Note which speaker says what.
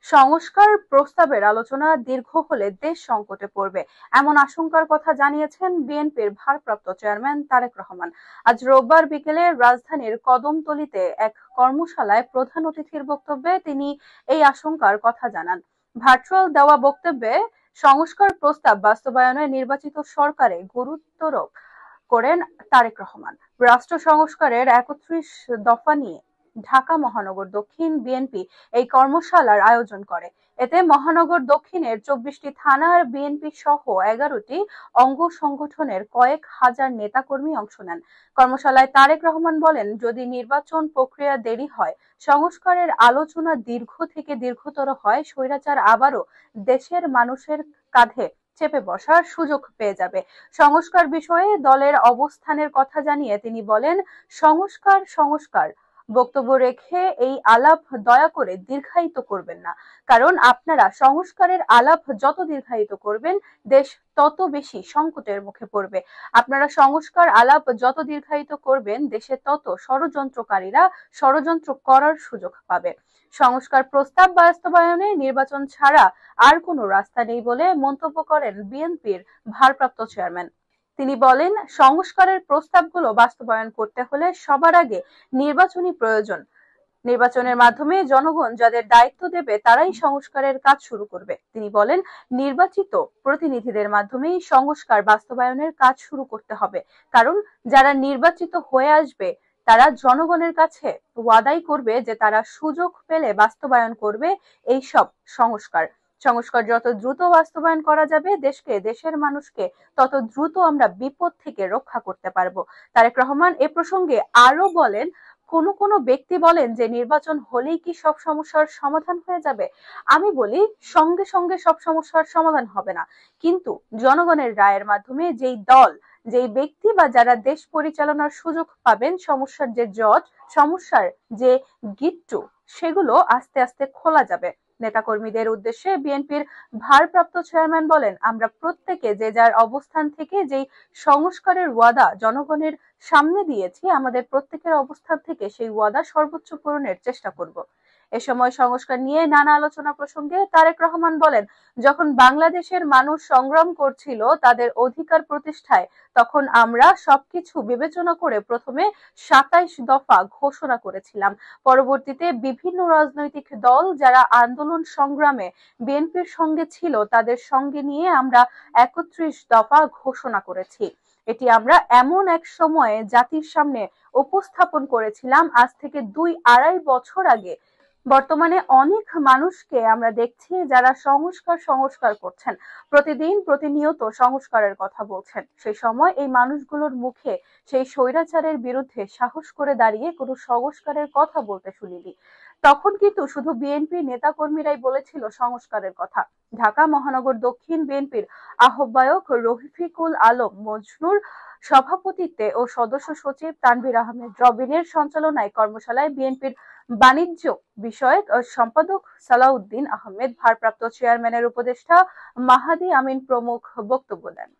Speaker 1: সংস্কার প্রস্তাবের আলোচনা দীর্ঘ হলে দেশ সংকটে পড়বে, এমন আশঙ্কার কথা জানিয়েছেন বিএনপির ভারপ্রাপ্ত চেয়ারম্যান তারেক রহমান। আজ রোববার বিকেলে রাজধানীর কদমতলীতে এক কর্মশালায় প্রধান অতিথির বক্তব্যে তিনি এই আশঙ্কার কথা জানান। ভার্চুয়াল দেওয়া বক্তব্যে সংস্কার প্রস্তাব বাস্তবায়নে নির্বাচিত সরকারে গুরুত্বারোপ করেন তারেক রহমান। রাষ্ট্র সংস্কারের ৩১ দফা নিয়ে ঢাকা মহানগর দক্ষিণ বিএনপি এই কর্মশালার আয়োজন করে। এতে মহানগর দক্ষিণের ২৪টি থানার বিএনপি সহ ১১টি অঙ্গ সংগঠনের কয়েক হাজার নেতাকর্মী অংশ নেন। কর্মশালায় তারেক রহমান বলেন, যদি নির্বাচন প্রক্রিয়া দেরি হয়, সংস্কারের আলোচনা দীর্ঘ থেকে দীর্ঘতর হয়, স্বৈরাচার আবারও দেশের মানুষের কাঁধে চেপে বসার সুযোগ পেয়ে যাবে। সংস্কার বিষয়ে দলের অবস্থানের কথা জানিয়ে তিনি বলেন, সংস্কার সংস্কার বক্তব্য রেখে এই আলাপ দয়া করে দীর্ঘায়িত করবেন না। কারণ আপনারা সংস্কারের আলাপ যত দীর্ঘায়িত করবেন, দেশ তত বেশি সংকটের মুখে পড়বে। আপনারা সংস্কার আলাপ যত দীর্ঘায়িত করবেন, দেশে তত ষড়যন্ত্রকারীরা ষড়যন্ত্র করার সুযোগ পাবে। সংস্কার প্রস্তাব বাস্তবায়নে নির্বাচন ছাড়া আর কোনো রাস্তা নেই বলে মন্তব্য করেন বিএনপির ভারপ্রাপ্ত চেয়ারম্যান। তিনি বলেন, সংস্কারের প্রস্তাবগুলো বাস্তবায়ন করতে হলে সবার আগে নির্বাচনী প্রয়োজন। নির্বাচনের মাধ্যমে জনগণ যাদের দায়িত্ব দেবে তারাই সংস্কারের কাজ শুরু করবে। তিনি বলেন, নির্বাচিত প্রতিনিধিদের মাধ্যমেই সংস্কার বাস্তবায়নের কাজ শুরু করতে হবে। কারণ যারা নির্বাচিত হয়ে আসবে তারা জনগণের কাছে ওয়াদাই করবে যে তারা সুযোগ পেলে বাস্তবায়ন করবে এই সব সংস্কার। সংস্কার যত দ্রুত বাস্তবায়ন করা যাবে, দেশকে, দেশের মানুষকে তত দ্রুত আমরা বিপদ থেকে রক্ষা করতে পারবো। তারেক রহমান এ প্রসঙ্গে আরো বলেন, কোন কোন ব্যক্তি বলেন যে নির্বাচন হলেই কি সব সমস্যার সমাধান হয়ে যাবে। আমি বলি, সঙ্গে সঙ্গে সব সমস্যার সমাধান হবে না, কিন্তু জনগণের রায়ের মাধ্যমে যেই দল, যেই ব্যক্তি বা যারা দেশ পরিচালনার সুযোগ পাবেন, সমস্যার যে জট, সমস্যার যে গিট্টু, সেগুলো আস্তে আস্তে খোলা যাবে। নেতাকর্মীদের উদ্দেশ্যে বিএনপির ভারপ্রাপ্ত চেয়ারম্যান বলেন, আমরা প্রত্যেকে যে যার অবস্থান থেকে যেই সংস্কারের ওয়াদা জনগণের সামনে দিয়েছি, আমাদের প্রত্যেকের অবস্থান থেকে সেই ওয়াদা সর্বোচ্চ পূরণের চেষ্টা করব। এ সময় সংস্কার নিয়ে নানা আলোচনা প্রসঙ্গে তারেক রহমান বলেন, যখন বাংলাদেশের মানুষ সংগ্রাম করছিল তাদের অধিকার প্রতিষ্ঠায়, তখন আমরা সবকিছু বিবেচনা করে প্রথমে ২৭ দফা ঘোষণা করেছিলাম। পরবর্তীতে বিভিন্ন রাজনৈতিক দল যারা আন্দোলন সংগ্রামে বিএনপির সঙ্গে ছিল তাদের সঙ্গে নিয়ে আমরা ৩১ দফা ঘোষণা করেছি। এটি আমরা এমন এক সময়ে জাতির সামনে উপস্থাপন করেছিলাম, আজ থেকে ২-২.৫ বছর আগে। বর্তমানে অনেক মানুষকে আমরা দেখছি যারা সংস্কার সংস্কার করছেন, প্রতিদিন প্রতিনিয়ত সংস্কারের কথা বলছেন। সেই সময় এই মানুষগুলোর মুখে সেই স্বৈরাচারের বিরুদ্ধে সাহস করে দাঁড়িয়ে কোনো সংস্কারের কথা বলতে শুনিনি। তখন কিন্তু শুধু বিএনপি নেতাকর্মীরাই বলেছিল সংস্কারের কথা। ঢাকা মহানগর দক্ষিণ বিএনপির আহ্বায়ক রফিকুল আলম মজনুর সভাপতিত্বে ও সদস্য সচিব তানভীর আহমেদ রবিনের সঞ্চালনায় কর্মশালায় বিএনপির বাণিজ্য বিষয়ক সম্পাদক সালাউদ্দিন আহমেদ, ভারপ্রাপ্ত চেয়ারম্যানের উপদেষ্টা মাহাদি আমিন প্রমুখ বক্তব্য দেন।